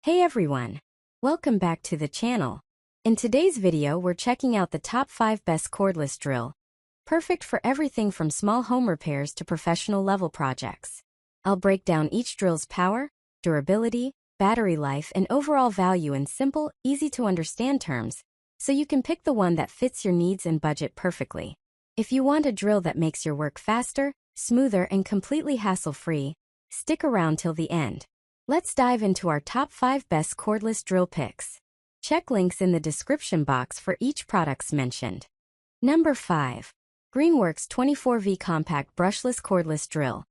Hey everyone! Welcome back to the channel. In today's video we're checking out the top 5 best cordless drill. Perfect for everything from small home repairs to professional level projects. I'll break down each drill's power, durability, battery life and overall value in simple, easy to understand terms, so you can pick the one that fits your needs and budget perfectly. If you want a drill that makes your work faster, smoother and completely hassle-free, stick around till the end. Let's dive into our top 5 best cordless drill picks. Check links in the description box for each products mentioned. Number 5. Greenworks 24V Compact Brushless Cordless Drill.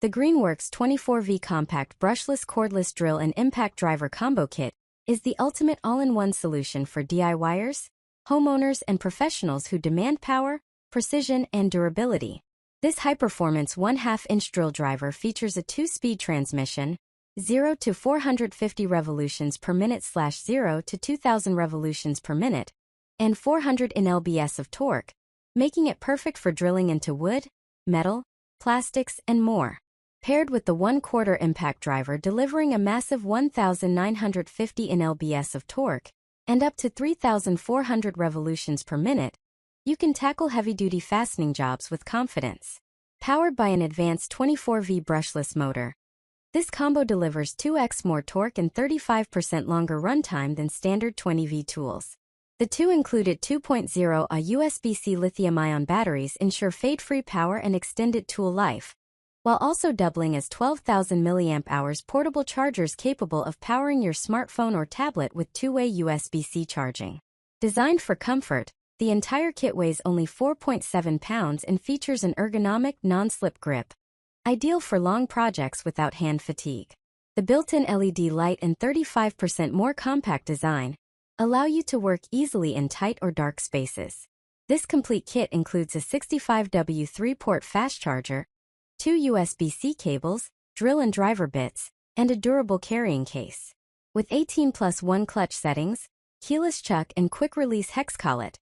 The Greenworks 24V Compact Brushless Cordless Drill and Impact Driver Combo Kit is the ultimate all-in-one solution for DIYers, homeowners, and professionals who demand power, precision, and durability. This high-performance 1/2-inch drill driver features a 2-speed transmission, 0 to 450 revolutions per minute / 0 to 2000 revolutions per minute, and 400 Nm of torque, making it perfect for drilling into wood, metal, plastics, and more. Paired with the 1/4 impact driver delivering a massive 1950 Nm of torque and up to 3400 revolutions per minute, you can tackle heavy-duty fastening jobs with confidence. Powered by an advanced 24V brushless motor, this combo delivers 2x more torque and 35% longer runtime than standard 20V tools. The two included 2.0 USB-C lithium-ion batteries ensure fade-free power and extended tool life, while also doubling as 12,000 mAh portable chargers capable of powering your smartphone or tablet with two-way USB-C charging. Designed for comfort, the entire kit weighs only 4.7 pounds and features an ergonomic, non-slip grip, ideal for long projects without hand fatigue. The built-in LED light and 35% more compact design allow you to work easily in tight or dark spaces. This complete kit includes a 65W 3-port fast charger, 2 USB-C cables, drill and driver bits, and a durable carrying case. With 18+1 clutch settings, keyless chuck and quick-release hex collet,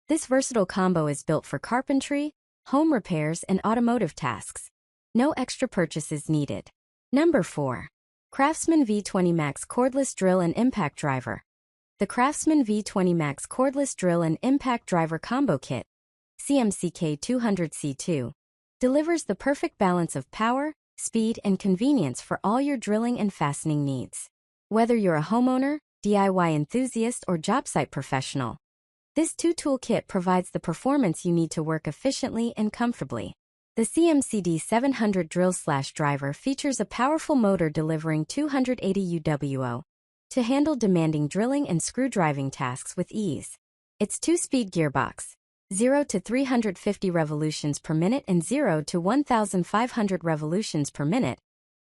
this versatile combo is built for carpentry, home repairs, and automotive tasks. No extra purchases needed. Number 4. Craftsman V20 Max Cordless Drill and Impact Driver. The Craftsman V20 Max Cordless Drill and Impact Driver Combo Kit, CMCK 200C2, delivers the perfect balance of power, speed, and convenience for all your drilling and fastening needs. Whether you're a homeowner, DIY enthusiast, or job site professional, this two-tool kit provides the performance you need to work efficiently and comfortably. The CMCD 700 drill/driver features a powerful motor delivering 280 UWO to handle demanding drilling and screw driving tasks with ease. Its 2-speed gearbox, 0 to 350 revolutions per minute and 0 to 1500 revolutions per minute,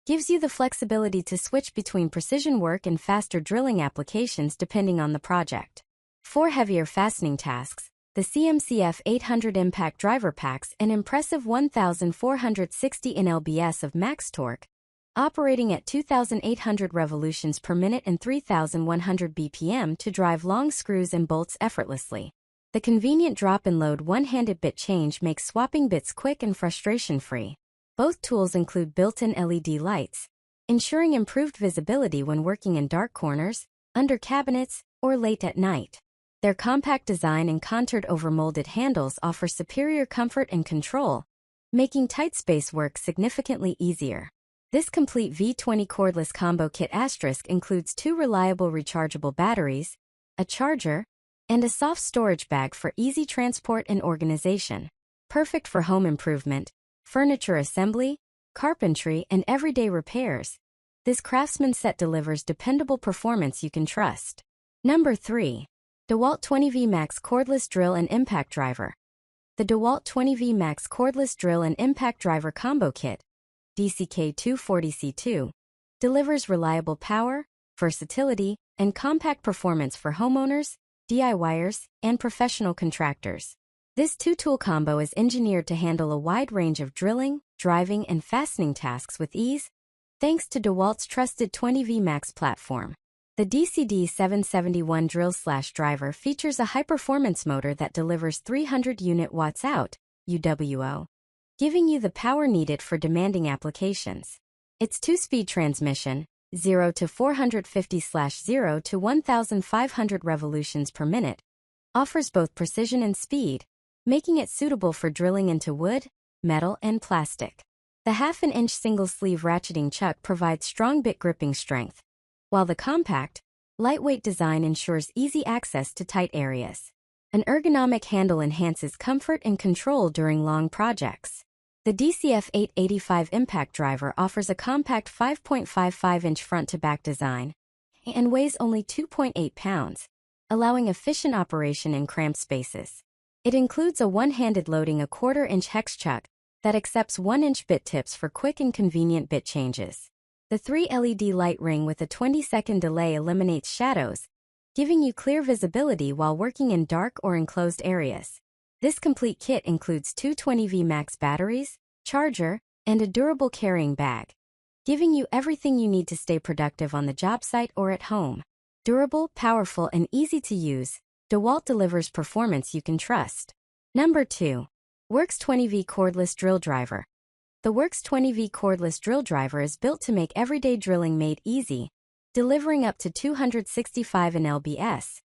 gives you the flexibility to switch between precision work and faster drilling applications depending on the project. For heavier fastening tasks, the CMCF 800 Impact Driver packs an impressive 1460 Nm of max torque, operating at 2800 revolutions per minute and 3100 BPM to drive long screws and bolts effortlessly. The convenient drop-and-load one-handed bit change makes swapping bits quick and frustration-free. Both tools include built-in LED lights, ensuring improved visibility when working in dark corners, under cabinets, or late at night. Their compact design and contoured over-molded handles offer superior comfort and control, making tight space work significantly easier. This complete V20 cordless combo kit asterisk includes 2 reliable rechargeable batteries, a charger, and a soft storage bag for easy transport and organization. Perfect for home improvement, furniture assembly, carpentry, and everyday repairs, this Craftsman set delivers dependable performance you can trust. Number 3. DeWalt 20V Max Cordless Drill and Impact Driver. The DeWalt 20V Max Cordless Drill and Impact Driver Combo Kit, DCK 240C2, delivers reliable power, versatility, and compact performance for homeowners, DIYers, and professional contractors. This two-tool combo is engineered to handle a wide range of drilling, driving, and fastening tasks with ease, thanks to DeWalt's trusted 20V Max platform. The DCD 771 drill/driver features a high-performance motor that delivers 300 unit watts out, UWO, giving you the power needed for demanding applications. Its 2-speed transmission, 0 to 450/0 to 1,500 revolutions per minute, offers both precision and speed, making it suitable for drilling into wood, metal, and plastic. The 1/2-inch single-sleeve ratcheting chuck provides strong bit gripping strength, while the compact, lightweight design ensures easy access to tight areas. An ergonomic handle enhances comfort and control during long projects. The DCF 885 impact driver offers a compact 5.55-inch front-to-back design and weighs only 2.8 pounds, allowing efficient operation in cramped spaces. It includes a one-handed loading 1/4-inch hex chuck that accepts 1-inch bit tips for quick and convenient bit changes. The 3 LED light ring with a 20-second delay eliminates shadows, giving you clear visibility while working in dark or enclosed areas. This complete kit includes two 20V max batteries, charger, and a durable carrying bag, giving you everything you need to stay productive on the job site or at home. Durable, powerful, and easy to use, DeWalt delivers performance you can trust. Number 2. Works 20V Cordless Drill Driver. The Works 20V Cordless Drill Driver is built to make everyday drilling made easy, delivering up to 265 Nm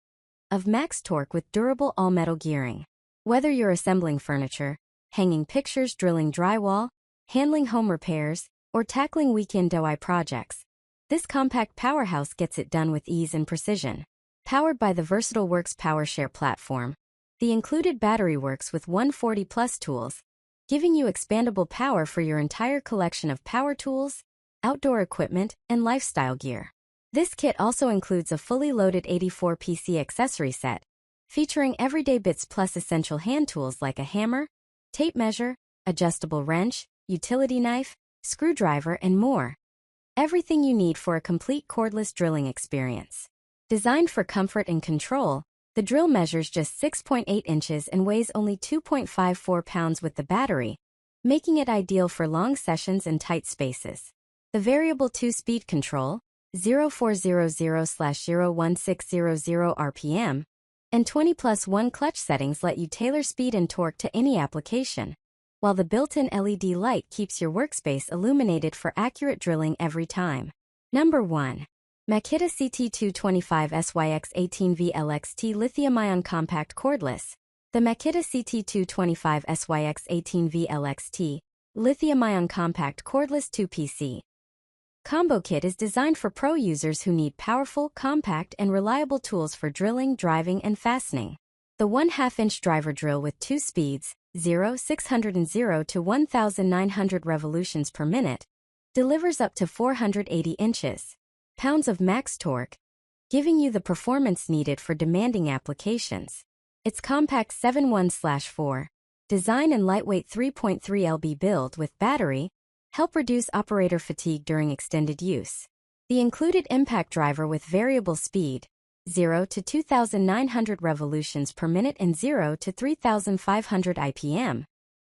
of max torque with durable all-metal gearing. Whether you're assembling furniture, hanging pictures, drilling drywall, handling home repairs, or tackling weekend DIY projects, this compact powerhouse gets it done with ease and precision. Powered by the versatile Works PowerShare platform, the included battery works with 140+ tools, giving you expandable power for your entire collection of power tools, outdoor equipment, and lifestyle gear. This kit also includes a fully loaded 84 PC accessory set, featuring everyday bits plus essential hand tools like a hammer, tape measure, adjustable wrench, utility knife, screwdriver, and more. Everything you need for a complete cordless drilling experience. Designed for comfort and control, the drill measures just 6.8 inches and weighs only 2.54 pounds with the battery, making it ideal for long sessions and tight spaces. The variable 2-speed control, 0400/01600 RPM, and 20+1 clutch settings let you tailor speed and torque to any application, while the built-in LED light keeps your workspace illuminated for accurate drilling every time. Number 1. Makita CT225 SYX 18V LXT Lithium-ion Compact Cordless. The Makita CT225 SYX 18V LXT Lithium-ion Compact Cordless 2PC Combo Kit is designed for pro users who need powerful, compact, and reliable tools for drilling, driving, and fastening. The 1/2-inch driver drill with 2 speeds, 600 to 1,900 revolutions per minute, delivers up to 480 inches. Pounds of max torque, giving you the performance needed for demanding applications. Its compact 7.1/4 design and lightweight 3.3 lb build with battery help reduce operator fatigue during extended use. The included impact driver with variable speed, 0 to 2,900 revolutions per minute and 0 to 3,500 IPM,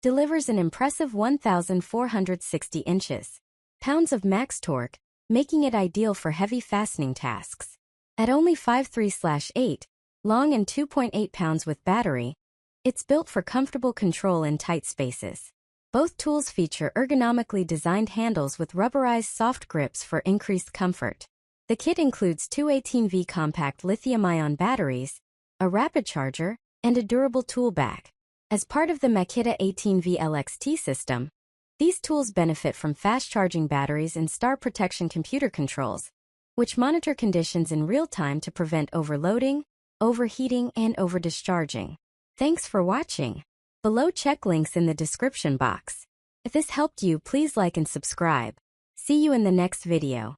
delivers an impressive 1,460 inches. Pounds of max torque, making it ideal for heavy fastening tasks. At only 5.3/8 long and 2.8 pounds with battery, it's built for comfortable control in tight spaces. Both tools feature ergonomically designed handles with rubberized soft grips for increased comfort. The kit includes two 18V compact lithium-ion batteries, a rapid charger, and a durable tool bag. As part of the Makita 18V LXT system, these tools benefit from fast-charging batteries and star protection computer controls, which monitor conditions in real time to prevent overloading, overheating, and overdischarging. Thanks for watching. Below, check links in the description box. If this helped you, please like and subscribe. See you in the next video.